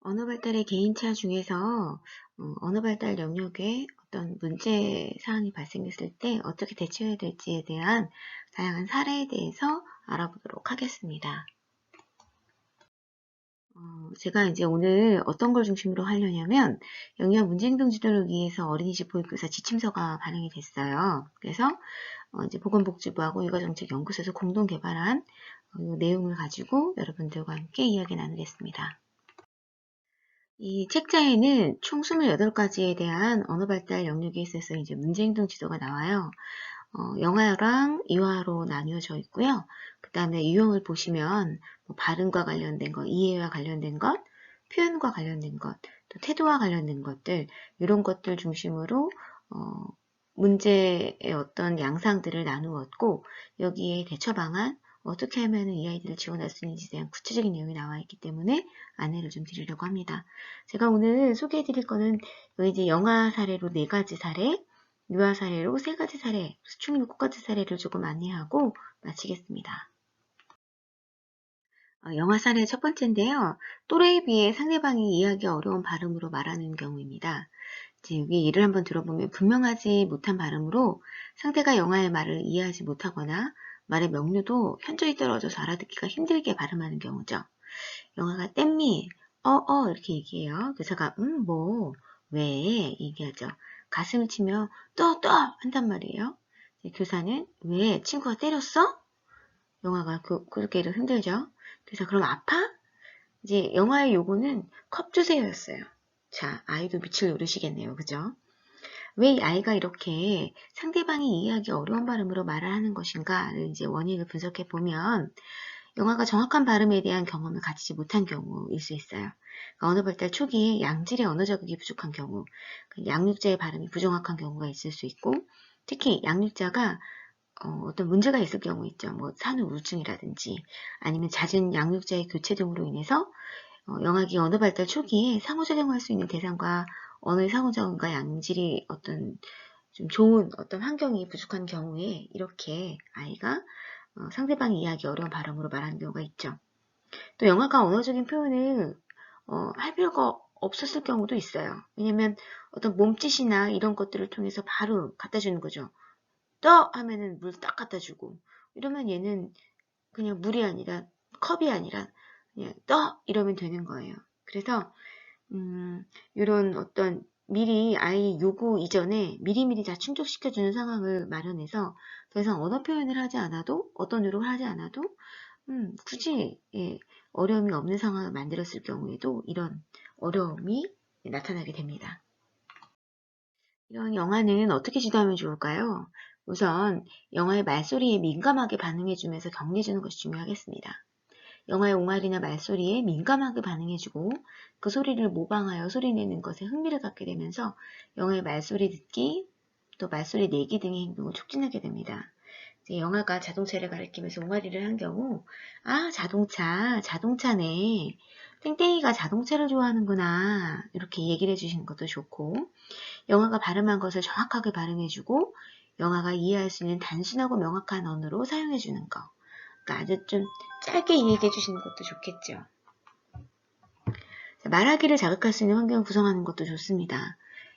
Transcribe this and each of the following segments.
언어 발달의 개인차 중에서 언어 발달 영역에 어떤 문제 사항이 발생했을 때 어떻게 대처해야 될지에 대한 다양한 사례에 대해서 알아보도록 하겠습니다. 제가 이제 오늘 어떤 걸 중심으로 하려냐면 영유아 문제행동 지도를 위해서 어린이집 보육교사 지침서가 발행이 됐어요. 그래서 이제 보건복지부하고 육아정책연구소에서 공동 개발한 이 내용을 가지고 여러분들과 함께 이야기 나누겠습니다. 이 책자에는 총 28가지에 대한 언어 발달 영역에 있어서 이제 문제행동 지도가 나와요. 영어랑 유아로 나뉘어져 있고요. 그 다음에 유형을 보시면 뭐 발음과 관련된 것, 이해와 관련된 것, 표현과 관련된 것, 또 태도와 관련된 것들, 이런 것들 중심으로 문제의 어떤 양상들을 나누었고, 여기에 대처 방안, 어떻게 하면 이 아이들을 지원할 수 있는지에 대한 구체적인 내용이 나와 있기 때문에 안내를 좀 드리려고 합니다. 제가 오늘 소개해 드릴 거는 이제 영아 사례로 4가지 사례, 유아 사례로 3가지 사례, 총 7가지 사례를 조금 안내하고 마치겠습니다. 영아 사례 첫 번째인데요. 또래에 비해 상대방이 이해하기 어려운 발음으로 말하는 경우입니다. 이제 여기 예를 한번 들어보면 분명하지 못한 발음으로 상대가 영아의 말을 이해하지 못하거나 말의 명료도 현저히 떨어져서 알아듣기가 힘들게 발음하는 경우죠. 영아가 땜미, 이렇게 얘기해요. 교사가 뭐, 왜 얘기하죠. 가슴을 치며 떠 한단 말이에요. 교사는 왜 친구가 때렸어? 영아가 고개를 흔들죠. 그래서 그럼 아파? 이제 영아의 요구는 컵 주세요였어요. 자, 아이도 밑을 노리시겠네요. 그죠? 왜 이 아이가 이렇게 상대방이 이해하기 어려운 발음으로 말을 하는 것인가를 이제 원인을 분석해 보면 영아가 정확한 발음에 대한 경험을 가지지 못한 경우일 수 있어요. 그러니까 언어 발달 초기에 양질의 언어 자극이 부족한 경우, 양육자의 발음이 부정확한 경우가 있을 수 있고, 특히 양육자가 어떤 문제가 있을 경우 있죠. 뭐 산후 우울증이라든지 아니면 잦은 양육자의 교체 등으로 인해서 영아기 언어 발달 초기에 상호작용할 수 있는 대상과 언어의 상호작용과 양질이 어떤 좀 좋은 어떤 환경이 부족한 경우에 이렇게 아이가 상대방이 이해하기 어려운 발음으로 말하는 경우가 있죠. 또 영아가 언어적인 표현을 할 필요가 없었을 경우도 있어요. 왜냐면 어떤 몸짓이나 이런 것들을 통해서 바로 갖다 주는 거죠. 떠 하면은 물 딱 갖다 주고 이러면 얘는 그냥 물이 아니라 컵이 아니라 그냥 떠 이러면 되는 거예요. 그래서 이런 어떤 미리 아이 요구 이전에 미리미리 다 충족시켜주는 상황을 마련해서 더 이상 언어 표현을 하지 않아도 어떤 노력을 하지 않아도 굳이 어려움이 없는 상황을 만들었을 경우에도 이런 어려움이 나타나게 됩니다. 이런 영화는 어떻게 지도하면 좋을까요? 우선 영화의 말소리에 민감하게 반응해주면서 격려해주는 것이 중요하겠습니다. 영화의 옹알이나 말소리에 민감하게 반응해주고 그 소리를 모방하여 소리내는 것에 흥미를 갖게 되면서 영화의 말소리 듣기, 또 말소리 내기 등의 행동을 촉진하게 됩니다. 이제 영화가 자동차를 가리키면서 옹알이를 한 경우 자동차네. 땡땡이가 자동차를 좋아하는구나. 이렇게 얘기를 해주시는 것도 좋고 영화가 발음한 것을 정확하게 발음해주고 영화가 이해할 수 있는 단순하고 명확한 언어로 사용해주는 거. 그러니까 아주 좀 짧게 얘기해 주시는 것도 좋겠죠. 말하기를 자극할 수 있는 환경을 구성하는 것도 좋습니다.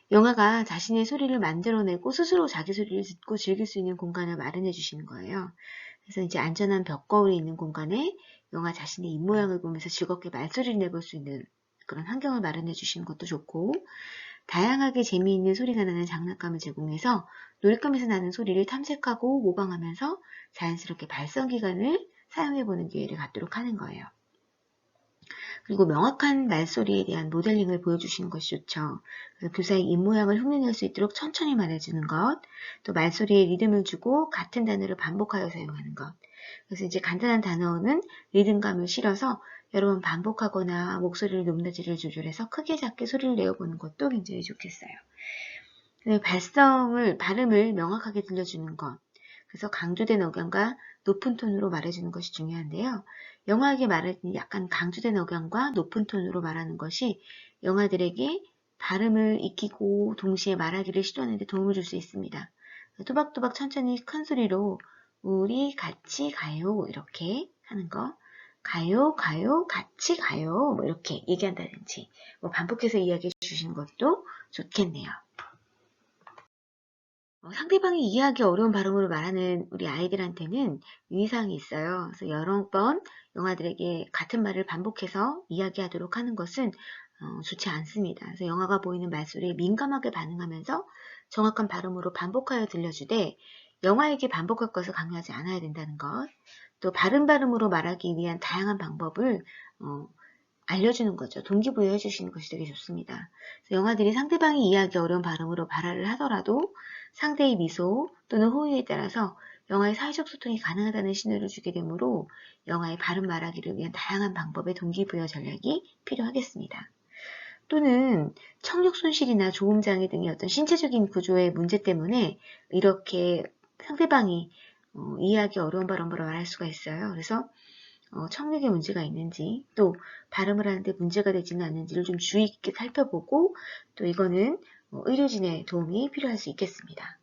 영화가 자신의 소리를 만들어내고 스스로 자기 소리를 듣고 즐길 수 있는 공간을 마련해 주시는 거예요. 그래서 이제 안전한 벽거울이 있는 공간에 영화 자신의 입모양을 보면서 즐겁게 말소리를 내볼 수 있는 그런 환경을 마련해 주시는 것도 좋고 다양하게 재미있는 소리가 나는 장난감을 제공해서 놀이감에서 나는 소리를 탐색하고 모방하면서 자연스럽게 발성기관을 사용해보는 기회를 갖도록 하는 거예요. 그리고 명확한 말소리에 대한 모델링을 보여주시는 것이 좋죠. 그래서 교사의 입모양을 흉내낼 수 있도록 천천히 말해주는 것, 또 말소리에 리듬을 주고 같은 단어를 반복하여 사용하는 것. 그래서 이제 간단한 단어는 리듬감을 실어서 여러 번 반복하거나 목소리를 높낮이를 조절해서 크게 작게 소리를 내어보는 것도 굉장히 좋겠어요. 발음을 명확하게 들려주는 것. 그래서 강조된 억양과 높은 톤으로 말해주는 것이 중요한데요. 영화에게 말할 때 약간 강조된 억양과 높은 톤으로 말하는 것이 영아들에게 발음을 익히고 동시에 말하기를 시도하는 데 도움을 줄 수 있습니다. 또박또박 천천히 큰 소리로 우리 같이 가요 이렇게 하는 거. 가요, 가요, 같이 가요. 뭐 이렇게 얘기한다든지 뭐 반복해서 이야기해 주시는 것도 좋겠네요. 상대방이 이해하기 어려운 발음으로 말하는 우리 아이들한테는 유의사항이 있어요. 그래서 여러 번 영아들에게 같은 말을 반복해서 이야기하도록 하는 것은 좋지 않습니다. 그래서 영아가 보이는 말소리에 민감하게 반응하면서 정확한 발음으로 반복하여 들려주되 영아에게 반복할 것을 강요하지 않아야 된다는 것. 또 바른 발음으로 말하기 위한 다양한 방법을 알려주는 거죠. 동기부여해 주시는 것이 되게 좋습니다. 영아들이 상대방이 이해하기 어려운 발음으로 발화를 하더라도 상대의 미소 또는 호의에 따라서 영아의 사회적 소통이 가능하다는 신호를 주게 되므로 영아의 바른 말하기를 위한 다양한 방법의 동기부여 전략이 필요하겠습니다. 또는 청력 손실이나 조음장애 등의 어떤 신체적인 구조의 문제 때문에 이렇게 상대방이 이해하기 어려운 발음으로 말할 수가 있어요. 그래서 청력에 문제가 있는지 또 발음을 하는데 문제가 되지는 않는지를 좀 주의 깊게 살펴보고 또 이거는 의료진의 도움이 필요할 수 있겠습니다.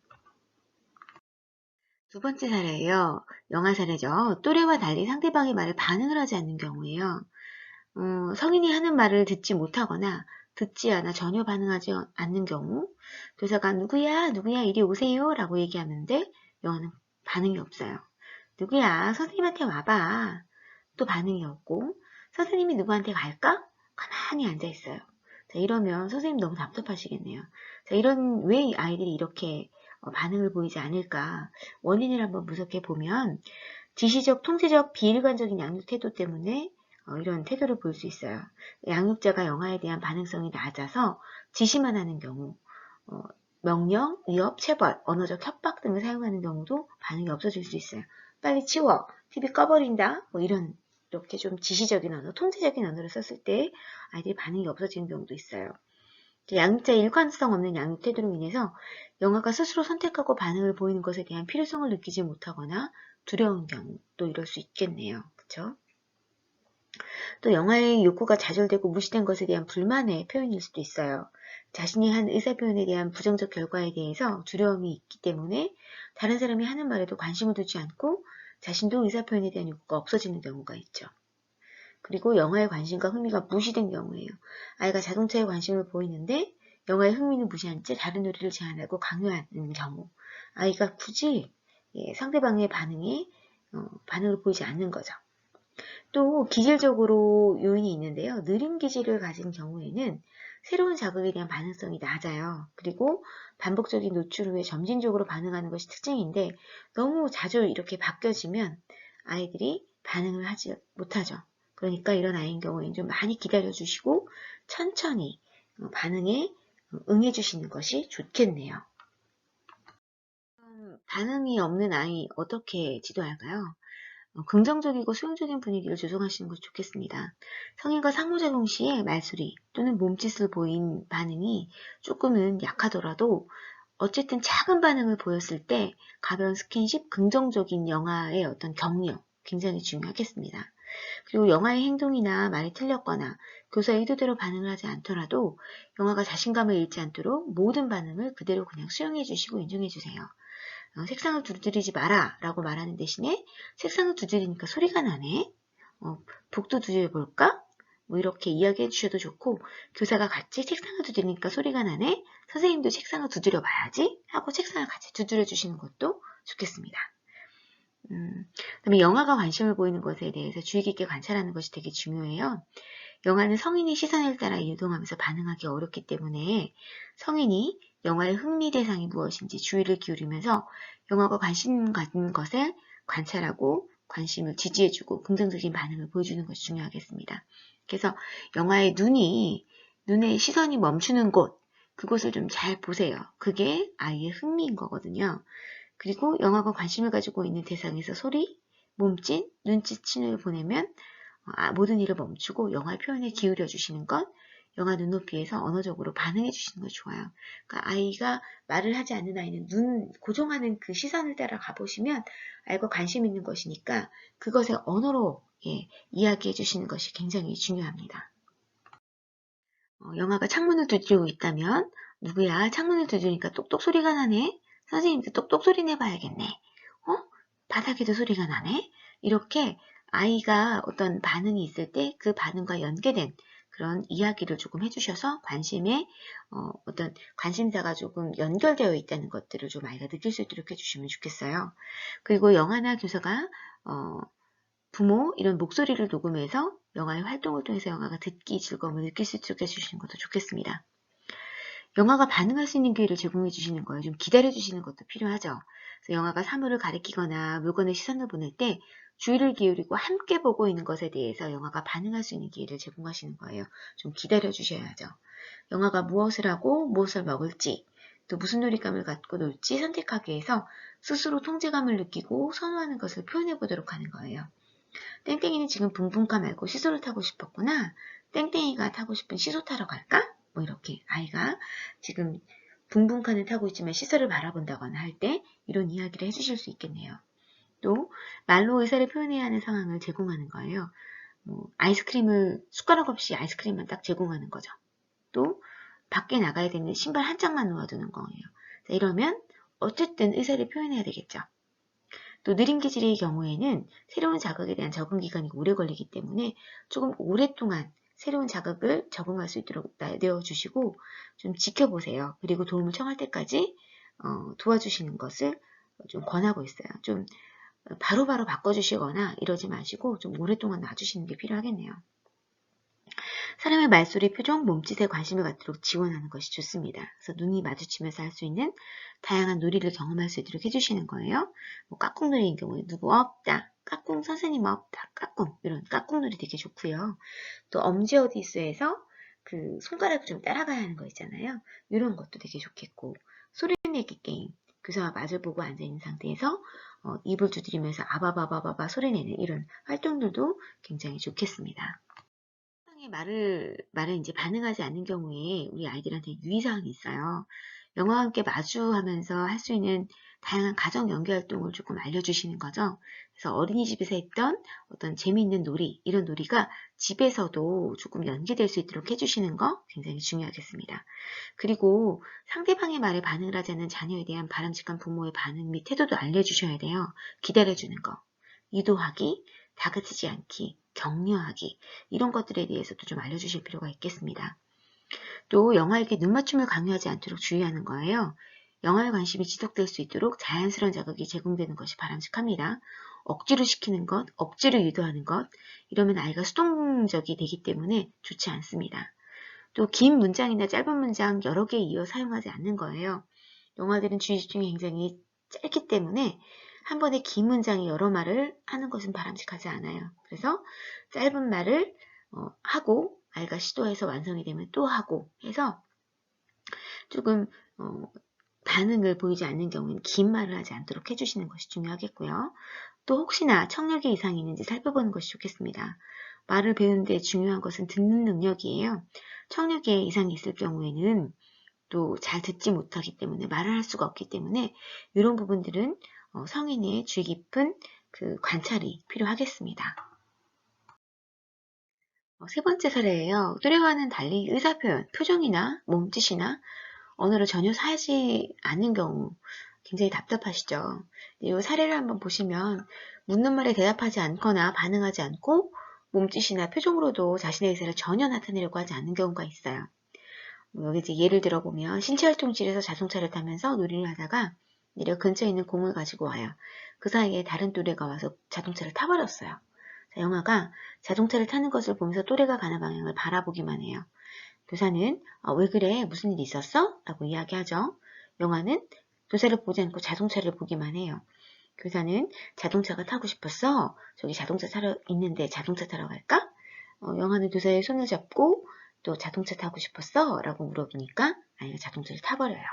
두 번째 사례예요. 영아 사례죠. 또래와 달리 상대방의 말에 반응을 하지 않는 경우예요. 성인이 하는 말을 듣지 못하거나 듣지 않아 전혀 반응하지 않는 경우 교사가 누구야 누구야 이리 오세요 라고 얘기하는데 영아는 반응이 없어요. 누구야 선생님한테 와봐. 또 반응이 없고 선생님이 누구한테 갈까? 가만히 앉아있어요. 자, 이러면 선생님 너무 답답하시겠네요. 자, 왜 아이들이 이렇게 반응을 보이지 않을까? 원인을 한번 분석해 보면 지시적, 통제적, 비일관적인 양육 태도 때문에 이런 태도를 볼 수 있어요. 양육자가 영아에 대한 반응성이 낮아서 지시만 하는 경우, 명령, 위협, 체벌, 언어적 협박 등을 사용하는 경우도 반응이 없어질 수 있어요. 빨리 치워, TV 꺼버린다, 뭐 이렇게 좀 지시적인 언어, 통제적인 언어를 썼을 때 아이들이 반응이 없어지는 경우도 있어요. 양육자의 일관성 없는 양육 태도로 인해서 영아가 스스로 선택하고 반응을 보이는 것에 대한 필요성을 느끼지 못하거나 두려운 경우 또 이럴 수 있겠네요. 그쵸? 또 영아의 욕구가 좌절되고 무시된 것에 대한 불만의 표현일 수도 있어요. 자신이 한 의사표현에 대한 부정적 결과에 대해서 두려움이 있기 때문에 다른 사람이 하는 말에도 관심을 두지 않고 자신도 의사표현에 대한 욕구가 없어지는 경우가 있죠. 그리고 영화에 관심과 흥미가 무시된 경우예요. 아이가 자동차에 관심을 보이는데 영화의 흥미는 무시한 채 다른 놀이를 제안하고 강요하는 경우. 아이가 굳이 상대방의 반응을 보이지 않는 거죠. 또 기질적으로 요인이 있는데요. 느린 기질을 가진 경우에는 새로운 자극에 대한 반응성이 낮아요. 그리고 반복적인 노출 후에 점진적으로 반응하는 것이 특징인데 너무 자주 이렇게 바뀌어지면 아이들이 반응을 하지 못하죠. 그러니까 이런 아이인 경우에는 좀 많이 기다려주시고 천천히 반응에 응해주시는 것이 좋겠네요. 반응이 없는 아이 어떻게 지도할까요? 긍정적이고 수용적인 분위기를 조성하시는 것이 좋겠습니다. 성인과 상호작용 시에 말소리 또는 몸짓을 보인 반응이 조금은 약하더라도 어쨌든 작은 반응을 보였을 때 가벼운 스킨십, 긍정적인 영아의 어떤 격려 굉장히 중요하겠습니다. 그리고 영아의 행동이나 말이 틀렸거나 교사의 의도대로 반응을 하지 않더라도 영아가 자신감을 잃지 않도록 모든 반응을 그대로 그냥 수용해 주시고 인정해 주세요. 색상을 두드리지 마라 라고 말하는 대신에 색상을 두드리니까 소리가 나네. 북도 두드려볼까? 뭐 이렇게 이야기해 주셔도 좋고 교사가 같이 책상을 두드리니까 소리가 나네. 선생님도 책상을 두드려 봐야지 하고 책상을 같이 두드려 주시는 것도 좋겠습니다. 그다음에 영아가 관심을 보이는 것에 대해서 주의 깊게 관찰하는 것이 되게 중요해요. 영아는 성인의 시선에 따라 이동하면서 반응하기 어렵기 때문에 성인이 영아의 흥미 대상이 무엇인지 주의를 기울이면서 영아가 관심 갖는 것을 관찰하고 관심을 지지해주고 긍정적인 반응을 보여주는 것이 중요하겠습니다. 그래서 영아의 눈의 시선이 멈추는 곳, 그곳을 좀 잘 보세요. 그게 아이의 흥미인 거거든요. 그리고 영아가 관심을 가지고 있는 대상에서 소리, 몸짓, 눈짓 신호를 보내면 모든 일을 멈추고 영아의 표현에 기울여 주시는 것, 영아 눈높이에서 언어적으로 반응해 주시는 것 좋아요. 그러니까 아이가 말을 하지 않는 아이는 눈 고정하는 그 시선을 따라 가보시면 아이가 관심 있는 것이니까 그것을 언어로 이야기해 주시는 것이 굉장히 중요합니다. 영아가 창문을 두드리고 있다면 누구야 창문을 두드리니까 똑똑 소리가 나네. 선생님도 똑똑 소리 내봐야겠네. 바닥에도 소리가 나네. 이렇게 아이가 어떤 반응이 있을 때 그 반응과 연계된 그런 이야기를 조금 해주셔서 관심에 어떤 관심사가 조금 연결되어 있다는 것들을 좀 아이가 느낄 수 있도록 해주시면 좋겠어요. 그리고 영화나 교사가 부모 이런 목소리를 녹음해서 영화의 활동을 통해서 영화가 듣기 즐거움을 느낄 수 있도록 해주시는 것도 좋겠습니다. 영화가 반응할 수 있는 기회를 제공해 주시는 거예요. 좀 기다려 주시는 것도 필요하죠. 그래서 영화가 사물을 가리키거나 물건에 시선을 보낼 때 주의를 기울이고 함께 보고 있는 것에 대해서 영화가 반응할 수 있는 기회를 제공하시는 거예요. 좀 기다려 주셔야죠. 영화가 무엇을 하고 무엇을 먹을지 또 무슨 놀잇감을 갖고 놀지 선택하기 위해서 스스로 통제감을 느끼고 선호하는 것을 표현해 보도록 하는 거예요. 땡땡이는 지금 붕붕카 말고 시소를 타고 싶었구나. 땡땡이가 타고 싶은 시소 타러 갈까? 뭐 이렇게 아이가 지금 붕붕카는 타고 있지만 시소를 바라본다거나 할 때 이런 이야기를 해주실 수 있겠네요. 또 말로 의사를 표현해야 하는 상황을 제공하는 거예요. 아이스크림을 숟가락 없이 아이스크림만 딱 제공하는 거죠. 또 밖에 나가야 되는 신발 한 짝만 놓아두는 거예요. 이러면 어쨌든 의사를 표현해야 되겠죠. 또 느린 기질의 경우에는 새로운 자극에 대한 적응 기간이 오래 걸리기 때문에 조금 오랫동안 새로운 자극을 적응할 수 있도록 내어주시고 좀 지켜보세요. 그리고 도움을 청할 때까지 도와주시는 것을 좀 권하고 있어요. 좀 바로바로 바꿔주시거나 이러지 마시고 좀 오랫동안 놔주시는 게 필요하겠네요. 사람의 말소리, 표정, 몸짓에 관심을 갖도록 지원하는 것이 좋습니다. 그래서 눈이 마주치면서 할 수 있는 다양한 놀이를 경험할 수 있도록 해주시는 거예요. 까꿍놀이인 경우에 누구 없다, 까꿍 선생님 없다, 까꿍 이런 까꿍놀이 되게 좋고요. 또 엄지 어디 있어에서 그 손가락을 좀 따라가야 하는 거 있잖아요. 이런 것도 되게 좋겠고 소리 내기 게임 교사와 마주보고 앉아있는 상태에서 입을 두드리면서 아바바바바바 소리내는 이런 활동들도 굉장히 좋겠습니다. 말을 이제 반응하지 않는 경우에 우리 아이들한테 유의사항이 있어요. 영화와 함께 마주하면서 할 수 있는 다양한 가정 연계 활동을 조금 알려주시는 거죠. 그래서 어린이집에서 했던 어떤 재미있는 놀이, 이런 놀이가 집에서도 조금 연계될 수 있도록 해주시는 거 굉장히 중요하겠습니다. 그리고 상대방의 말에 반응을 하지 않는 자녀에 대한 바람직한 부모의 반응 및 태도도 알려주셔야 돼요. 기다려주는 거, 유도하기, 다그치지 않기, 격려하기 이런 것들에 대해서도 좀 알려주실 필요가 있겠습니다. 또 영화에게 눈맞춤을 강요하지 않도록 주의하는 거예요. 영화에 관심이 지속될 수 있도록 자연스러운 자극이 제공되는 것이 바람직합니다. 억지로 시키는 것, 억지로 유도하는 것 이러면 아이가 수동적이 되기 때문에 좋지 않습니다. 또 긴 문장이나 짧은 문장 여러 개 이어 사용하지 않는 거예요. 영화들은 주의 집중이 굉장히 짧기 때문에 한 번에 긴 문장이 여러 말을 하는 것은 바람직하지 않아요. 그래서 짧은 말을 하고 아이가 시도해서 완성이 되면 또 하고 해서 조금 반응을 보이지 않는 경우에는 긴 말을 하지 않도록 해주시는 것이 중요하겠고요. 또 혹시나 청력에 이상이 있는지 살펴보는 것이 좋겠습니다. 말을 배우는데 중요한 것은 듣는 능력이에요. 청력에 이상이 있을 경우에는 또 잘 듣지 못하기 때문에 말을 할 수가 없기 때문에 이런 부분들은 성인의 주의 깊은 그 관찰이 필요하겠습니다. 세 번째 사례예요. 또래와는 달리 의사표현, 표정이나 몸짓이나 언어를 전혀 사지 않는 경우 굉장히 답답하시죠. 이 사례를 한번 보시면 묻는 말에 대답하지 않거나 반응하지 않고 몸짓이나 표정으로도 자신의 의사를 전혀 나타내려고 하지 않는 경우가 있어요. 여기 이제 예를 들어보면 신체활동실에서 자동차를 타면서 놀이를 하다가 내려 근처에 있는 공을 가지고 와요. 그 사이에 다른 또래가 와서 자동차를 타버렸어요. 자, 영화가 자동차를 타는 것을 보면서 또래가 가는 방향을 바라보기만 해요. 교사는 왜 그래? 무슨 일 있었어? 라고 이야기하죠. 영화는 교사를 보지 않고 자동차를 보기만 해요. 교사는 자동차가 타고 싶었어? 저기 자동차 타러 있는데 자동차 타러 갈까? 영화는 교사의 손을 잡고 또 자동차 타고 싶었어? 라고 물어보니까 아이가 자동차를 타버려요.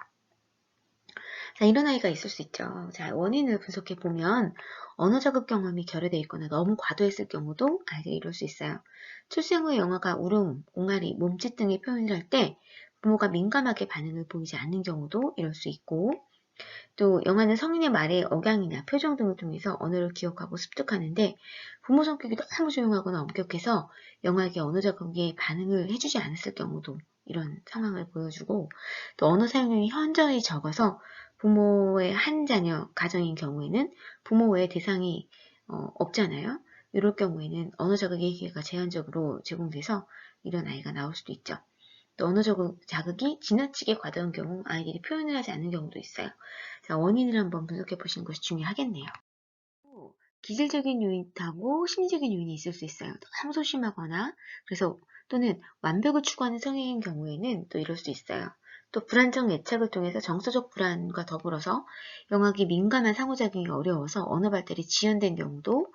자, 이런 아이가 있을 수 있죠. 자, 원인을 분석해 보면 언어 자극 경험이 결여되어 있거나 너무 과도했을 경우도 아이들이 이럴 수 있어요. 출생 후에 영아가 울음, 옹알이, 몸짓 등의 표현을 할 때 부모가 민감하게 반응을 보이지 않는 경우도 이럴 수 있고 또 영아는 성인의 말에 억양이나 표정 등을 통해서 언어를 기억하고 습득하는데 부모 성격이 너무 조용하거나 엄격해서 영아에게 언어 자극에 반응을 해주지 않았을 경우도 이런 상황을 보여주고 또 언어 사용량이 현저히 적어서 부모의 한 자녀 가정인 경우에는 부모 외에 대상이 없잖아요. 이럴 경우에는 언어 자극의 기회가 제한적으로 제공돼서 이런 아이가 나올 수도 있죠. 또 언어 자극이 지나치게 과도한 경우 아이들이 표현을 하지 않는 경우도 있어요. 자, 원인을 한번 분석해 보시는 것이 중요하겠네요. 기질적인 요인하고 심리적인 요인이 있을 수 있어요. 너무 소심하거나 그래서 또는 완벽을 추구하는 성향인 경우에는 또 이럴 수 있어요. 또 불안정 애착을 통해서 정서적 불안과 더불어서 영악이 민감한 상호작용이 어려워서 언어 발달이 지연된 경우도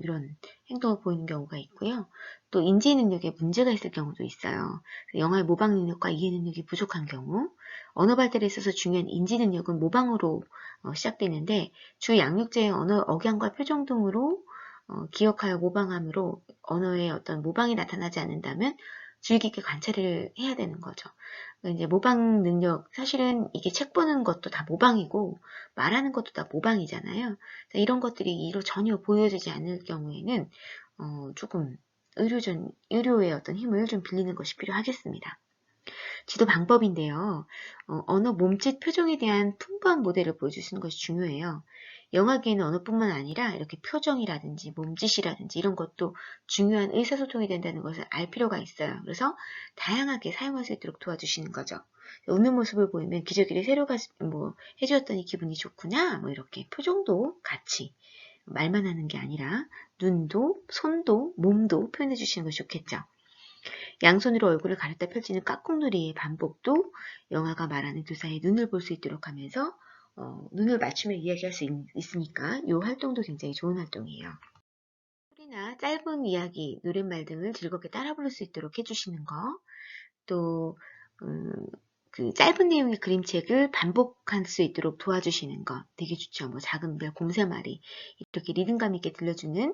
이런 행동을 보이는 경우가 있고요. 또 인지 능력에 문제가 있을 경우도 있어요. 영아의 모방 능력과 이해 능력이 부족한 경우 언어 발달에 있어서 중요한 인지 능력은 모방으로 시작되는데 주 양육자의 언어 억양과 표정 등으로 기억하여 모방함으로 언어의 어떤 모방이 나타나지 않는다면 주의 깊게 관찰을 해야 되는 거죠. 이제 모방 능력, 사실은 이게 책 보는 것도 다 모방이고 말하는 것도 다 모방이잖아요. 이런 것들이 이로 전혀 보여지지 않을 경우에는 조금 의료의 어떤 힘을 좀 빌리는 것이 필요하겠습니다. 지도 방법인데요. 언어, 몸짓, 표정에 대한 풍부한 모델을 보여주시는 것이 중요해요. 영화기에는 언어뿐만 아니라 이렇게 표정이라든지 몸짓이라든지 이런 것도 중요한 의사소통이 된다는 것을 알 필요가 있어요. 그래서 다양하게 사용할 수 있도록 도와주시는 거죠. 웃는 모습을 보이면 기저귀를 새로 해주었더니 기분이 좋구나. 이렇게 표정도 같이 말만 하는 게 아니라 눈도, 손도, 몸도 표현해 주시는 것이 좋겠죠. 양손으로 얼굴을 가렸다 펼치는 깍꿍놀이의 반복도 영아가 말하는 교사의 눈을 볼 수 있도록 하면서 눈을 맞추며 이야기할 수 있으니까 이 활동도 굉장히 좋은 활동이에요. 소리나 짧은 이야기, 노랫말 등을 즐겁게 따라 부를 수 있도록 해주시는 거, 또 그 짧은 내용의 그림책을 반복할 수 있도록 도와주시는 거 되게 좋죠. 작은 별, 곰새말이 이렇게 리듬감 있게 들려주는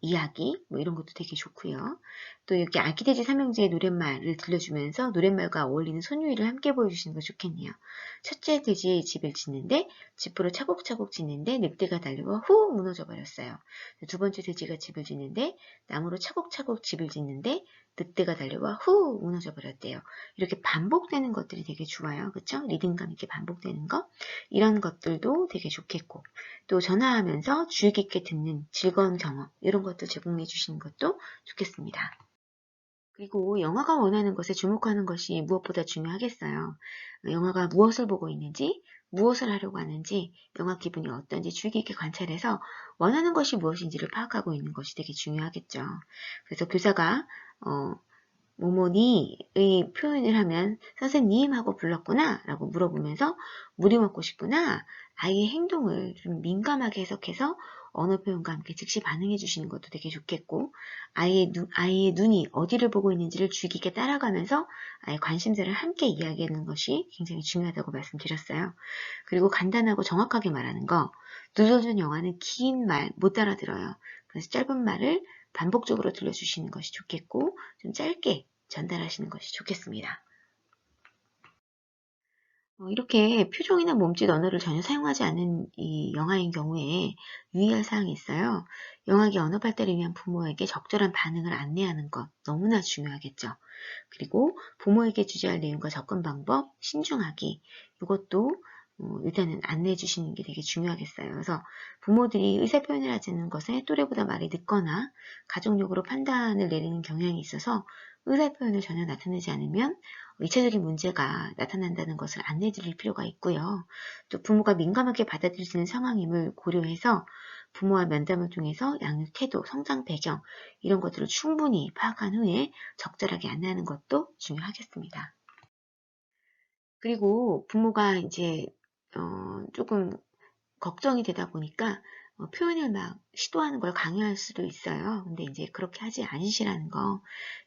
이야기 이런 것도 되게 좋고요. 또 여기 아기돼지 삼형제의 노랫말을 들려주면서 노랫말과 어울리는 손유희를 함께 보여주시는 거 좋겠네요. 첫째 돼지의 집을 짓는데 지프로 차곡차곡 짓는데 늑대가 달려와 후 무너져 버렸어요. 두 번째 돼지가 집을 짓는데 나무로 차곡차곡 집을 짓는데 늑대가 달려와 후 무너져 버렸대요. 이렇게 반복되는 것들이 되게 좋아요. 그쵸? 리듬감 있게 반복되는 거 이런 것들도 되게 좋겠고 또 전화하면서 주의 깊게 듣는 즐거운 경험 이런 것도 제공해 주시는 것도 좋겠습니다. 그리고 영화가 원하는 것에 주목하는 것이 무엇보다 중요하겠어요. 영화가 무엇을 보고 있는지, 무엇을 하려고 하는지, 영화 기분이 어떤지 주의 깊게 관찰해서 원하는 것이 무엇인지를 파악하고 있는 것이 되게 중요하겠죠. 그래서 교사가 뭐뭐니의 표현을 하면 선생님 하고 불렀구나 라고 물어보면서 물이 먹고 싶구나 아이의 행동을 좀 민감하게 해석해서 언어 표현과 함께 즉시 반응해 주시는 것도 되게 좋겠고 아이의 눈이 어디를 보고 있는지를 주의 깊게 따라가면서 아이의 관심사를 함께 이야기하는 것이 굉장히 중요하다고 말씀드렸어요. 그리고 간단하고 정확하게 말하는 거 누르전 영화는 긴 말 못 알아들어요. 그래서 짧은 말을 반복적으로 들려주시는 것이 좋겠고 좀 짧게 전달하시는 것이 좋겠습니다. 이렇게 표정이나 몸짓 언어를 전혀 사용하지 않는 이 영아인 경우에 유의할 사항이 있어요. 영아기 언어 발달을 위한 부모에게 적절한 반응을 안내하는 것 너무나 중요하겠죠. 그리고 부모에게 주제할 내용과 접근 방법 신중하기 이것도 일단은 안내해 주시는 게 되게 중요하겠어요. 그래서 부모들이 의사 표현을 하는 것에 또래보다 말이 늦거나 가족력으로 판단을 내리는 경향이 있어서 의사 표현을 전혀 나타내지 않으면 2차적인 문제가 나타난다는 것을 안내해 드릴 필요가 있고요. 또 부모가 민감하게 받아들일 수 있는 상황임을 고려해서 부모와 면담을 통해서 양육 태도, 성장 배경 이런 것들을 충분히 파악한 후에 적절하게 안내하는 것도 중요하겠습니다. 그리고 부모가 이제 조금 걱정이 되다 보니까 표현을 막 시도하는 걸 강요할 수도 있어요. 근데 이제 그렇게 하지 않으시라는 거.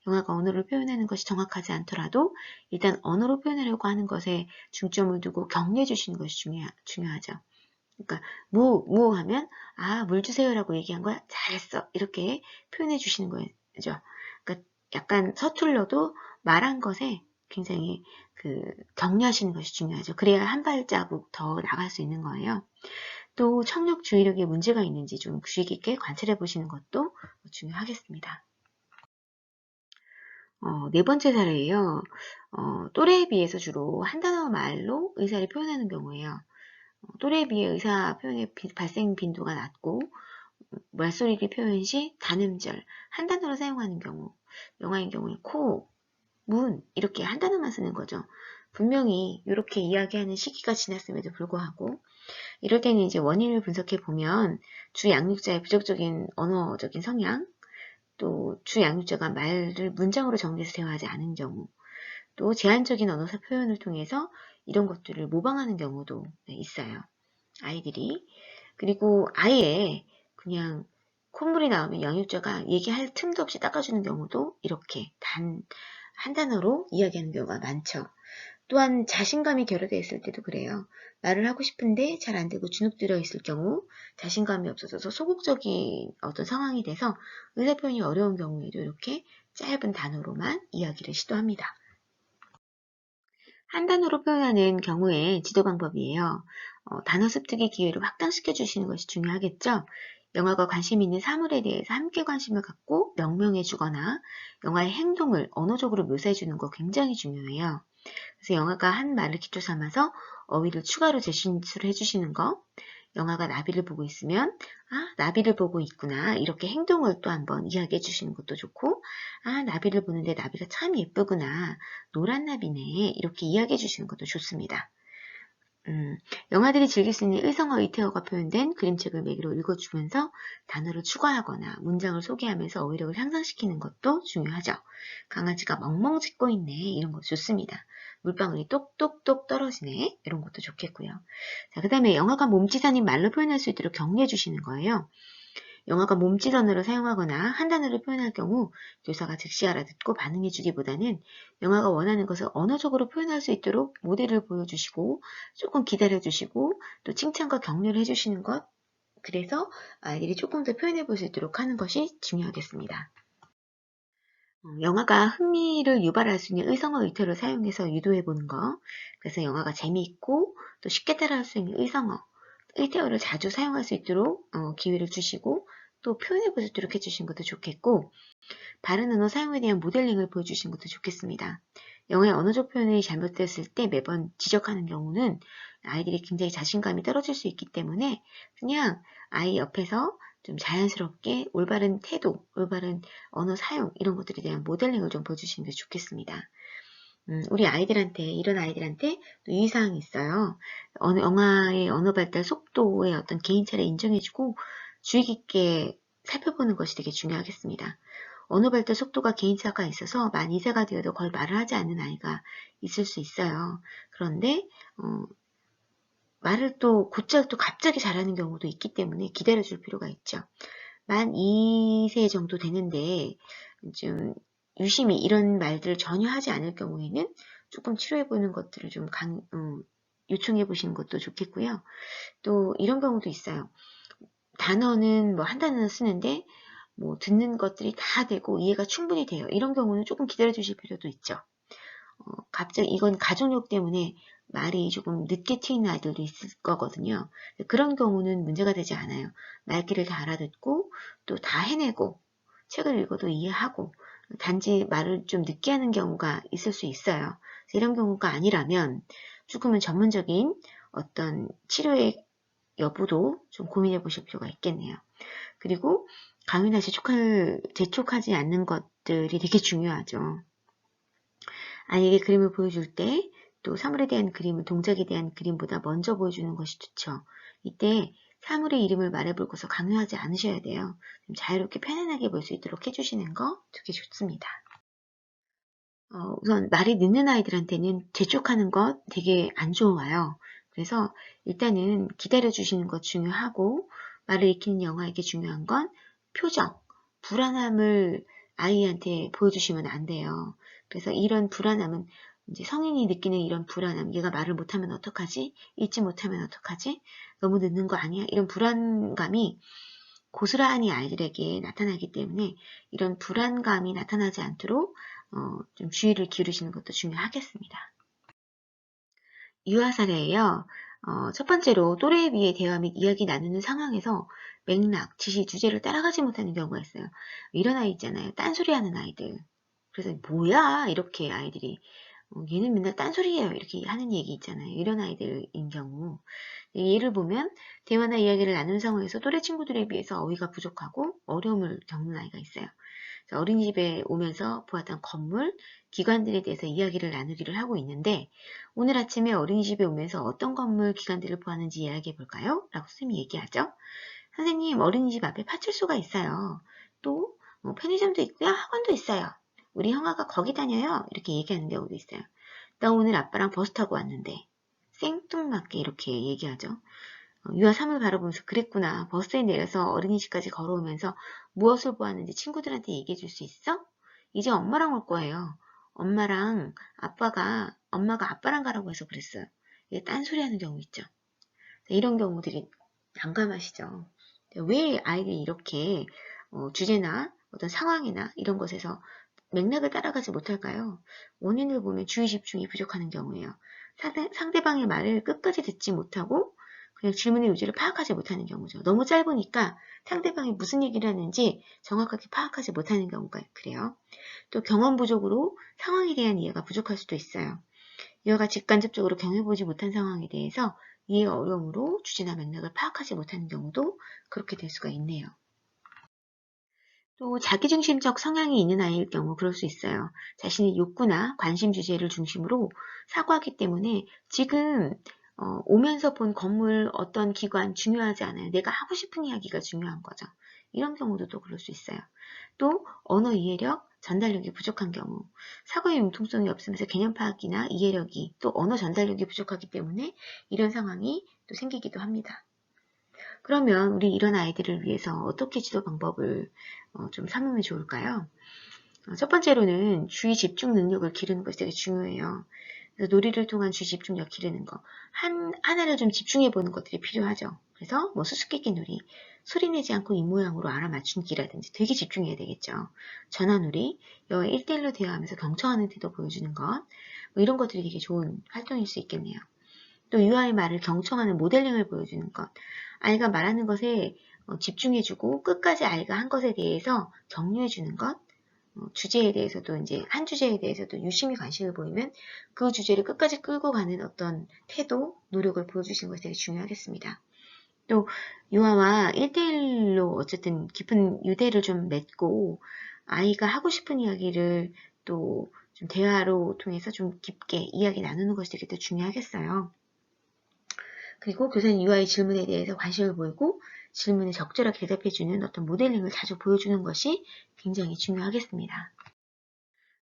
영아가 언어로 표현하는 것이 정확하지 않더라도 일단 언어로 표현하려고 하는 것에 중점을 두고 격려해 주시는 것이 중요하죠. 그러니까 무 하면 물 주세요라고 얘기한 거야. 잘했어. 이렇게 표현해 주시는 거죠. 그러니까 약간 서툴러도 말한 것에 굉장히 격려하시는 것이 중요하죠. 그래야 한 발자국 더 나갈 수 있는 거예요. 또 청력 주의력에 문제가 있는지 좀 주의 깊게 관찰해 보시는 것도 중요하겠습니다. 네 번째 사례예요. 또래에 비해서 주로 한 단어 말로 의사를 표현하는 경우예요. 또래에 비해 의사 표현의 발생 빈도가 낮고 말소리를 표현 시 단음절, 한 단어로 사용하는 경우, 영어인 경우에 코, 문 이렇게 한 단어만 쓰는 거죠. 분명히 이렇게 이야기하는 시기가 지났음에도 불구하고 이럴 때는 이제 원인을 분석해 보면 주 양육자의 부정적인 언어적인 성향, 또 주 양육자가 말을 문장으로 정리해서 대화하지 않은 경우, 또 제한적인 언어 표현을 통해서 이런 것들을 모방하는 경우도 있어요. 아이들이. 그리고 아예 그냥 콧물이 나오면 양육자가 얘기할 틈도 없이 닦아주는 경우도 이렇게 단 한 단어로 이야기하는 경우가 많죠. 또한 자신감이 결여되어 있을 때도 그래요. 말을 하고 싶은데 잘 안 되고 주눅들어 있을 경우 자신감이 없어져서 소극적인 어떤 상황이 돼서 의사 표현이 어려운 경우에도 이렇게 짧은 단어로만 이야기를 시도합니다. 한 단어로 표현하는 경우에 지도 방법이에요. 단어 습득의 기회를 확장시켜 주시는 것이 중요하겠죠. 영화가 관심 있는 사물에 대해서 함께 관심을 갖고 명명해 주거나 영화의 행동을 언어적으로 묘사해 주는 거 굉장히 중요해요. 그래서 영화가 한 말을 기초 삼아서 어휘를 추가로 제시를 해주시는 거, 영화가 나비를 보고 있으면 아 나비를 보고 있구나 이렇게 행동을 또 한번 이야기해 주시는 것도 좋고 아 나비를 보는데 나비가 참 예쁘구나 노란 나비네 이렇게 이야기해 주시는 것도 좋습니다. 영아들이 즐길 수 있는 의성어 의태어가 표현된 그림책을 매기로 읽어주면서 단어를 추가하거나 문장을 소개하면서 어휘력을 향상시키는 것도 중요하죠. 강아지가 멍멍 짖고 있네 이런 거 좋습니다. 물방울이 똑똑똑 떨어지네 이런 것도 좋겠고요. 자, 그 다음에 영화가 몸짓 아닌 말로 표현할 수 있도록 격려해 주시는 거예요. 영화가 몸짓 언어를 사용하거나 한 단어를 표현할 경우 교사가 즉시 알아듣고 반응해주기보다는 영화가 원하는 것을 언어적으로 표현할 수 있도록 모델을 보여주시고 조금 기다려주시고 또 칭찬과 격려를 해주시는 것 그래서 아이들이 조금 더 표현해 볼 수 있도록 하는 것이 중요하겠습니다. 영화가 흥미를 유발할 수 있는 의성어 의태어를 사용해서 유도해 보는 거 그래서 영화가 재미있고 또 쉽게 따라할 수 있는 의성어 의태어를 자주 사용할 수 있도록 기회를 주시고 또 표현해 볼 수 있도록 해주신 것도 좋겠고 바른 언어 사용에 대한 모델링을 보여주신 것도 좋겠습니다. 영어의 언어적 표현이 잘못됐을 때 매번 지적하는 경우는 아이들이 굉장히 자신감이 떨어질 수 있기 때문에 그냥 아이 옆에서 좀 자연스럽게 올바른 태도, 올바른 언어 사용 이런 것들에 대한 모델링을 좀 보여주시는 게 좋겠습니다. 우리 아이들한테 이런 아이들한테 또 유의사항이 있어요. 영아의 언어 발달 속도의 어떤 개인차를 인정해주고 주의 깊게 살펴보는 것이 되게 중요하겠습니다. 언어 발달 속도가 개인차가 있어서 만 2세가 되어도 거의 말을 하지 않는 아이가 있을 수 있어요. 그런데 말을 또 곧잘 또 갑자기 잘하는 경우도 있기 때문에 기다려줄 필요가 있죠. 만 2세 정도 되는데 좀 유심히 이런 말들을 전혀 하지 않을 경우에는 조금 치료해보는 것들을 좀 요청해 보시는 것도 좋겠고요. 또 이런 경우도 있어요. 단어는 뭐 한 단어 쓰는데 뭐 듣는 것들이 다 되고 이해가 충분히 돼요. 이런 경우는 조금 기다려 주실 필요도 있죠. 갑자기 이건 가족력 때문에 말이 조금 늦게 튀는 아이들도 있을 거거든요. 그런 경우는 문제가 되지 않아요. 말귀를 다 알아듣고 또 다 해내고 책을 읽어도 이해하고 단지 말을 좀 늦게 하는 경우가 있을 수 있어요. 이런 경우가 아니라면 조금은 전문적인 어떤 치료의 여부도 좀 고민해 보실 필요가 있겠네요. 그리고 강요나 재촉하지 않는 것들이 되게 중요하죠. 아이에게 그림을 보여줄 때 또 사물에 대한 그림을 동작에 대한 그림보다 먼저 보여주는 것이 좋죠. 이때 사물의 이름을 말해보고서 강요하지 않으셔야 돼요. 좀 자유롭게 편안하게 볼 수 있도록 해주시는 거 되게 좋습니다. 우선 말이 늦는 아이들한테는 재촉하는 것 되게 안 좋아요. 그래서 일단은 기다려주시는 것 중요하고 말을 익히는 영아에게 중요한 건 표정, 불안함을 아이한테 보여주시면 안 돼요. 그래서 이런 불안함은 이제 성인이 느끼는 이런 불안함, 얘가 말을 못하면 어떡하지? 읽지 못하면 어떡하지? 너무 늦는 거 아니야? 이런 불안감이 고스란히 아이들에게 나타나기 때문에 이런 불안감이 나타나지 않도록 좀 주의를 기울이시는 것도 중요하겠습니다. 유아 사례예요. 첫 번째로 또래에 비해 대화 및 이야기 나누는 상황에서 맥락, 지시, 주제를 따라가지 못하는 경우가 있어요. 이런 아이 있잖아요. 딴소리하는 아이들. 그래서 뭐야 이렇게 아이들이 얘는 맨날 딴소리예요. 이렇게 하는 얘기 있잖아요. 이런 아이들인 경우. 예를 보면 대화나 이야기를 나눈 상황에서 또래 친구들에 비해서 어휘가 부족하고 어려움을 겪는 아이가 있어요. 어린이집에 오면서 보았던 건물, 기관들에 대해서 이야기를 나누기를 하고 있는데 오늘 아침에 어린이집에 오면서 어떤 건물, 기관들을 보았는지 이야기해 볼까요? 라고 선생님이 얘기하죠. 선생님, 어린이집 앞에 파출소가 있어요. 또 편의점도 있고요. 학원도 있어요. 우리 형아가 거기 다녀요. 이렇게 얘기하는 경우도 있어요. 나 오늘 아빠랑 버스 타고 왔는데 생뚱맞게 이렇게 얘기하죠. 유아 3을 바라보면서 그랬구나. 버스에 내려서 어린이집까지 걸어오면서 무엇을 보았는지 친구들한테 얘기해 줄 수 있어? 이제 엄마랑 올 거예요. 엄마가 아빠랑 가라고 해서 그랬어요. 이게 딴소리 하는 경우 있죠. 이런 경우들이 난감하시죠. 왜 아이들이 이렇게 주제나 어떤 상황이나 이런 것에서 맥락을 따라가지 못할까요? 원인을 보면 주의 집중이 부족하는 경우예요. 상대방의 말을 끝까지 듣지 못하고 그냥 질문의 요지를 파악하지 못하는 경우죠. 너무 짧으니까 상대방이 무슨 얘기를 하는지 정확하게 파악하지 못하는 경우가 그래요. 또 경험 부족으로 상황에 대한 이해가 부족할 수도 있어요. 이와 같이 직간접적으로 경험해보지 못한 상황에 대해서 이해 어려움으로 주제나 맥락을 파악하지 못하는 경우도 그렇게 될 수가 있네요. 또 자기중심적 성향이 있는 아이일 경우 그럴 수 있어요. 자신의 욕구나 관심 주제를 중심으로 사고하기 때문에 지금 오면서 본 건물 어떤 기관 중요하지 않아요. 내가 하고 싶은 이야기가 중요한 거죠. 이런 경우도 또 그럴 수 있어요. 또 언어 이해력, 전달력이 부족한 경우 사고의 융통성이 없으면서 개념 파악이나 이해력이 또 언어 전달력이 부족하기 때문에 이런 상황이 또 생기기도 합니다. 그러면 우리 이런 아이들을 위해서 어떻게 지도 방법을 좀 삼으면 좋을까요? 첫 번째로는 주의 집중 능력을 기르는 것이 되게 중요해요. 그래서 놀이를 통한 주의 집중력 기르는 거. 하나를 좀 집중해 보는 것들이 필요하죠. 그래서 뭐 수수께끼 놀이, 소리 내지 않고 입 모양으로 알아맞춘기라든지 되게 집중해야 되겠죠. 전화놀이, 여와 1대1로 대화하면서 경청하는 태도 보여주는 것, 뭐 이런 것들이 되게 좋은 활동일 수 있겠네요. 또 유아의 말을 경청하는 모델링을 보여주는 것. 아이가 말하는 것에 집중해주고 끝까지 아이가 한 것에 대해서 격려해주는 것. 주제에 대해서도 이제 한 주제에 대해서도 유심히 관심을 보이면 그 주제를 끝까지 끌고 가는 어떤 태도, 노력을 보여주시는 것이 되게 중요하겠습니다. 또 유아와 1대1로 어쨌든 깊은 유대를 좀 맺고 아이가 하고 싶은 이야기를 또 좀 대화로 통해서 좀 깊게 이야기 나누는 것이 되게 더 중요하겠어요. 그리고 교사는 유아의 질문에 대해서 관심을 보이고 질문에 적절하게 대답해주는 어떤 모델링을 자주 보여주는 것이 굉장히 중요하겠습니다.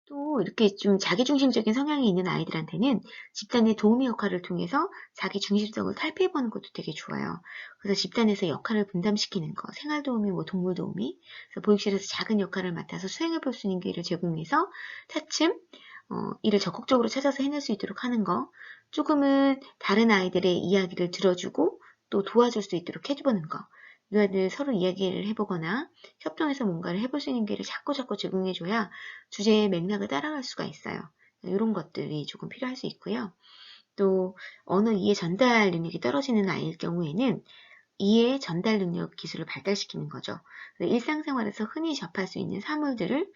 또 이렇게 좀 자기중심적인 성향이 있는 아이들한테는 집단의 도우미 역할을 통해서 자기중심성을 탈피해보는 것도 되게 좋아요. 그래서 집단에서 역할을 분담시키는 거, 생활도우미, 뭐 동물도우미, 그래서 보육실에서 작은 역할을 맡아서 수행해볼 수 있는 기회를 제공해서 차츰 일을 적극적으로 찾아서 해낼 수 있도록 하는 거, 조금은 다른 아이들의 이야기를 들어주고 또 도와줄 수 있도록 해보는 거, 유아들 서로 이야기를 해보거나 협동해서 뭔가를 해볼 수 있는 기회를 자꾸 제공해줘야 주제의 맥락을 따라갈 수가 있어요. 이런 것들이 조금 필요할 수 있고요. 또 언어 이해 전달 능력이 떨어지는 아이일 경우에는 이해 전달 능력 기술을 발달시키는 거죠. 일상생활에서 흔히 접할 수 있는 사물들을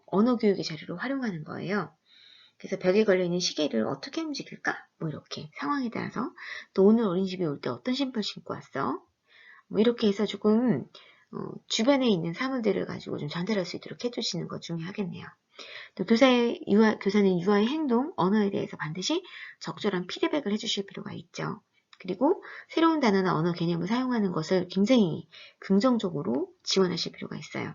언어 교육의 자료로 활용하는 거예요. 그래서 벽에 걸려있는 시계를 어떻게 움직일까? 뭐 이렇게 상황에 따라서 또 오늘 어린이집에 올 때 어떤 신발 신고 왔어? 뭐 이렇게 해서 조금 주변에 있는 사물들을 가지고 좀 전달할 수 있도록 해주시는 것 중요하겠네요. 또 교사는 유아의 행동, 언어에 대해서 반드시 적절한 피드백을 해주실 필요가 있죠. 그리고 새로운 단어나 언어 개념을 사용하는 것을 굉장히 긍정적으로 지원하실 필요가 있어요.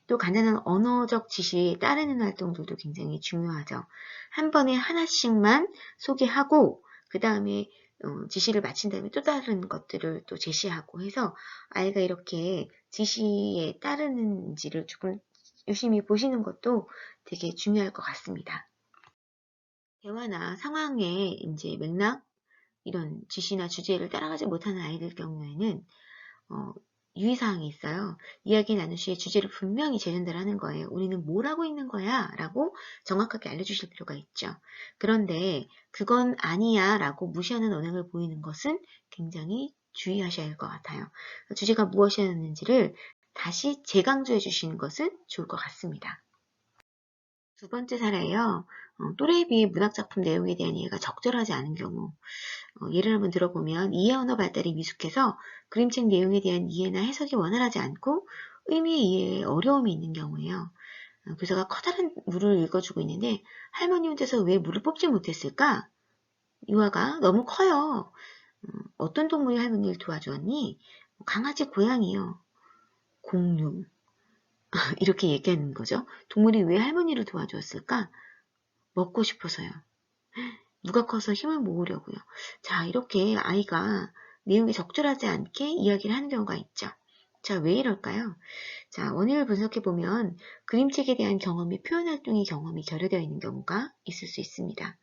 또 간단한 언어적 지시에 따르는 활동들도 굉장히 중요하죠. 한 번에 하나씩만 소개하고 그 다음에 지시를 마친 다음에 또 다른 것들을 또 제시하고 해서 아이가 이렇게 지시에 따르는지를 조금 유심히 보시는 것도 되게 중요할 것 같습니다. 대화나 상황의 이제 맥락, 이런 지시나 주제를 따라가지 못하는 아이들 경우에는 유의사항이 있어요. 이야기 나눌 시에 주제를 분명히 재전달하는 거예요. 우리는 뭘 하고 있는 거야? 라고 정확하게 알려주실 필요가 있죠. 그런데 그건 아니야 라고 무시하는 언행을 보이는 것은 굉장히 주의하셔야 할 것 같아요. 주제가 무엇이었는지를 다시 재강조해 주시는 것은 좋을 것 같습니다. 두 번째 사례예요. 또래에 비해 문학작품 내용에 대한 이해가 적절하지 않은 경우. 예를 한번 들어보면 이해 언어 발달이 미숙해서 그림책 내용에 대한 이해나 해석이 원활하지 않고 의미의 이해에 어려움이 있는 경우예요. 교사가 커다란 물을 읽어주고 있는데 할머니 혼자서 왜 물을 뽑지 못했을까? 유아가 너무 커요. 어떤 동물이 할머니를 도와주었니? 강아지, 고양이요. 공룡. 이렇게 얘기하는 거죠. 동물이 왜 할머니를 도와주었을까? 먹고 싶어서요. 누가 커서 힘을 모으려고요. 자, 이렇게 아이가 내용이 적절하지 않게 이야기를 하는 경우가 있죠. 자, 왜 이럴까요? 자, 원인을 분석해보면 그림책에 대한 경험이 표현활동의 경험이 결여되어 있는 경우가 있을 수 있습니다.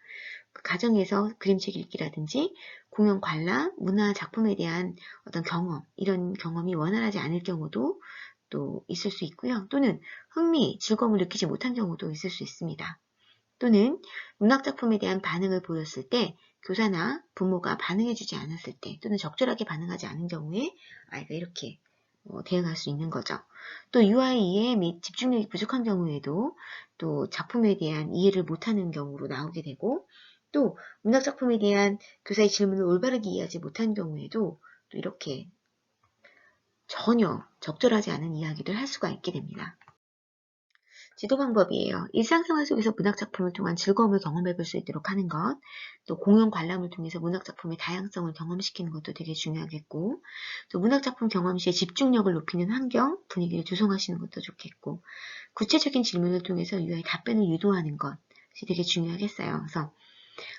그 가정에서 그림책 읽기라든지 공연 관람, 문화 작품에 대한 어떤 경험, 이런 경험이 원활하지 않을 경우도 또 있을 수 있고요. 또는 흥미, 즐거움을 느끼지 못한 경우도 있을 수 있습니다. 또는 문학작품에 대한 반응을 보였을 때 교사나 부모가 반응해주지 않았을 때 또는 적절하게 반응하지 않은 경우에 아이가 이렇게 대응할 수 있는 거죠. 또 유아의 이해 및 집중력이 부족한 경우에도 또 작품에 대한 이해를 못하는 경우로 나오게 되고 또 문학작품에 대한 교사의 질문을 올바르게 이해하지 못한 경우에도 또 이렇게 전혀 적절하지 않은 이야기를 할 수가 있게 됩니다. 지도 방법이에요. 일상생활 속에서 문학작품을 통한 즐거움을 경험해 볼 수 있도록 하는 것, 또 공연 관람을 통해서 문학작품의 다양성을 경험시키는 것도 되게 중요하겠고, 또 문학작품 경험 시에 집중력을 높이는 환경, 분위기를 조성하시는 것도 좋겠고, 구체적인 질문을 통해서 유아의 답변을 유도하는 것이 되게 중요하겠어요. 그래서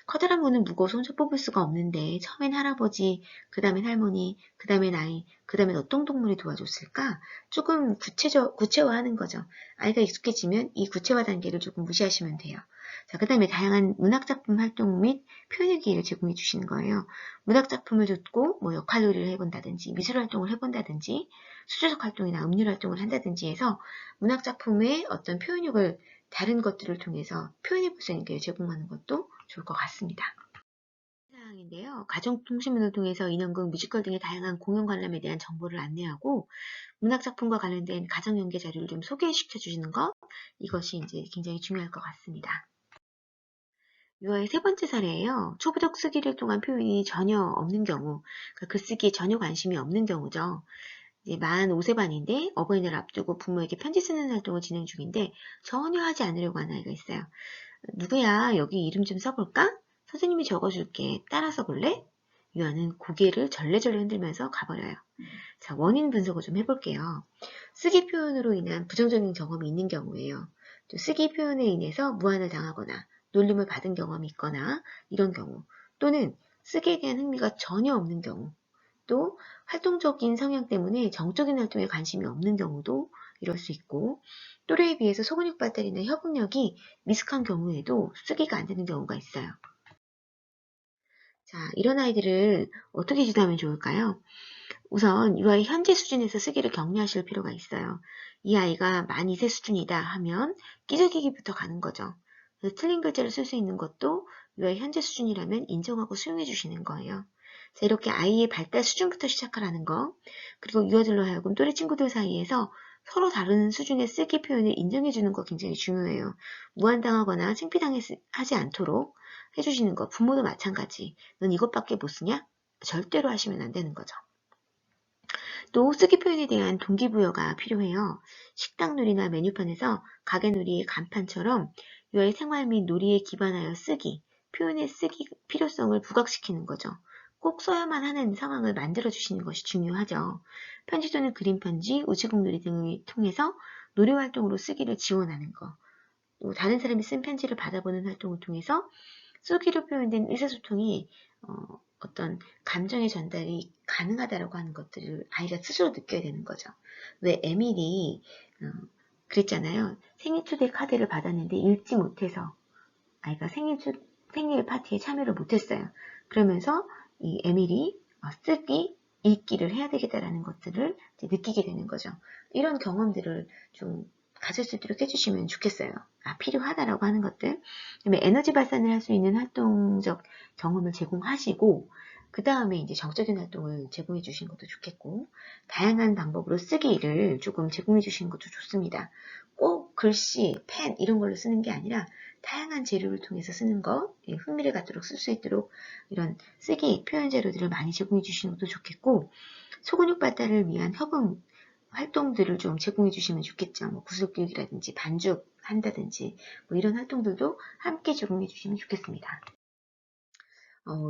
커다란 문은 무거워서 혼자 뽑을 수가 없는데 처음엔 할아버지, 그 다음엔 할머니, 그 다음엔 아이, 그 다음엔 어떤 동물이 도와줬을까? 조금 구체화하는 거죠. 아이가 익숙해지면 이 구체화 단계를 조금 무시하시면 돼요. 자, 그 다음에 다양한 문학작품 활동 및 표현의 기회를 제공해 주시는 거예요. 문학작품을 듣고 뭐 역할놀이를 해본다든지 미술활동을 해본다든지 수조적 활동이나 음률 활동을 한다든지 해서 문학작품의 어떤 표현력을 다른 것들을 통해서 표현해 볼 수 있는 기회를 제공하는 것도 좋을 것 같습니다. 사항인데요. 가정통신문을 통해서 인형극, 뮤지컬 등의 다양한 공연 관람에 대한 정보를 안내하고 문학작품과 관련된 가정연계 자료를 좀 소개시켜 주시는 것, 이것이 이제 굉장히 중요할 것 같습니다. 유아의 세 번째 사례예요. 초부적 쓰기를 통한 표현이 전혀 없는 경우, 그러니까 글쓰기에 전혀 관심이 없는 경우죠. 이제 만 5세반인데 어버이날 앞두고 부모에게 편지 쓰는 활동을 진행 중인데 전혀 하지 않으려고 하는 아이가 있어요. 누구야, 여기 이름 좀 써볼까? 선생님이 적어줄게. 따라 써볼래? 유아는 고개를 절레절레 흔들면서 가버려요. 자, 원인 분석을 좀 해볼게요. 쓰기 표현으로 인한 부정적인 경험이 있는 경우에요. 또 쓰기 표현에 인해서 무안을 당하거나 놀림을 받은 경험이 있거나 이런 경우, 또는 쓰기에 대한 흥미가 전혀 없는 경우, 또 활동적인 성향 때문에 정적인 활동에 관심이 없는 경우도 이럴 수 있고, 또래에 비해서 소근육 발달이나 협응력이 미숙한 경우에도 쓰기가 안 되는 경우가 있어요. 자, 이런 아이들을 어떻게 지도하면 좋을까요? 우선 유아의 현재 수준에서 쓰기를 격려하실 필요가 있어요. 이 아이가 만 2세 수준이다 하면 끼적이기부터 가는 거죠. 그래서 틀린 글자를 쓸 수 있는 것도 유아의 현재 수준이라면 인정하고 수용해 주시는 거예요. 자, 이렇게 아이의 발달 수준부터 시작하라는 거, 그리고 유아들로 하여금 또래 친구들 사이에서 서로 다른 수준의 쓰기 표현을 인정해 주는 거 굉장히 중요해요. 무한당하거나 창피당하지 않도록 해주시는 거, 부모도 마찬가지. 넌 이것밖에 못 쓰냐? 절대로 하시면 안 되는 거죠. 또 쓰기 표현에 대한 동기부여가 필요해요. 식당놀이나 메뉴판에서 가게놀이의 간판처럼 유아의 생활 및 놀이에 기반하여 쓰기, 표현의 쓰기 필요성을 부각시키는 거죠. 꼭 써야만 하는 상황을 만들어주시는 것이 중요하죠. 편지 또는 그림 편지, 우체국놀이 등을 통해서 놀이활동으로 쓰기를 지원하는 거. 또 다른 사람이 쓴 편지를 받아보는 활동을 통해서 쓰기로 표현된 의사소통이 어떤 감정의 전달이 가능하다라고 하는 것들을 아이가 스스로 느껴야 되는 거죠. 왜 에밀이 그랬잖아요. 생일 초대 카드를 받았는데 읽지 못해서 아이가 생일 파티에 참여를 못했어요. 그러면서 이 에밀이 쓰기, 읽기를 해야 되겠다라는 것들을 느끼게 되는 거죠. 이런 경험들을 좀 가질 수 있도록 해주시면 좋겠어요. 필요하다라고 하는 것들. 그다음에 에너지 발산을 할 수 있는 활동적 경험을 제공하시고, 그 다음에 이제 정적인 활동을 제공해 주시는 것도 좋겠고, 다양한 방법으로 쓰기를 조금 제공해 주시는 것도 좋습니다. 꼭 글씨, 펜 이런 걸로 쓰는 게 아니라 다양한 재료를 통해서 쓰는 거, 흥미를 갖도록 쓸 수 있도록 이런 쓰기, 표현 재료들을 많이 제공해 주시는 것도 좋겠고, 소근육 발달을 위한 협응 활동들을 좀 제공해 주시면 좋겠죠. 뭐 구슬교육이라든지 반죽 한다든지 뭐 이런 활동들도 함께 제공해 주시면 좋겠습니다.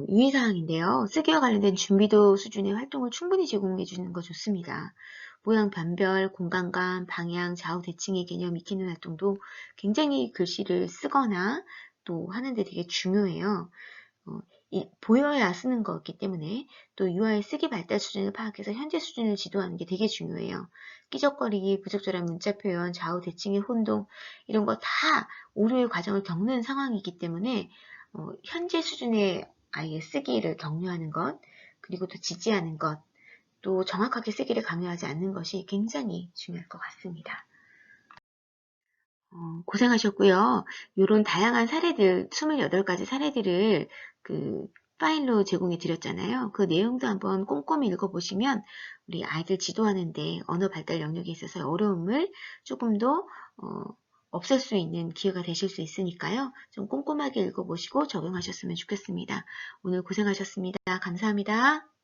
유의사항인데요. 쓰기와 관련된 준비도 수준의 활동을 충분히 제공해 주는 거 좋습니다. 모양 변별, 공간감, 방향, 좌우 대칭의 개념 익히는 활동도 굉장히 글씨를 쓰거나 또 하는데 되게 중요해요. 어, 보여야 쓰는 거기 때문에 또 유아의 쓰기 발달 수준을 파악해서 현재 수준을 지도하는 게 되게 중요해요. 끼적거리기, 부적절한 문자 표현, 좌우 대칭의 혼동 이런 거 다 오류의 과정을 겪는 상황이기 때문에 현재 수준의 아이의 쓰기를 격려하는 것, 그리고 또 지지하는 것, 또 정확하게 쓰기를 강요하지 않는 것이 굉장히 중요할 것 같습니다. 고생하셨고요. 이런 다양한 사례들, 28가지 사례들을 그 파일로 제공해 드렸잖아요. 그 내용도 한번 꼼꼼히 읽어보시면 우리 아이들 지도하는데 언어 발달 영역에 있어서 어려움을 조금 더 없앨 수 있는 기회가 되실 수 있으니까요. 좀 꼼꼼하게 읽어보시고 적용하셨으면 좋겠습니다. 오늘 고생하셨습니다. 감사합니다.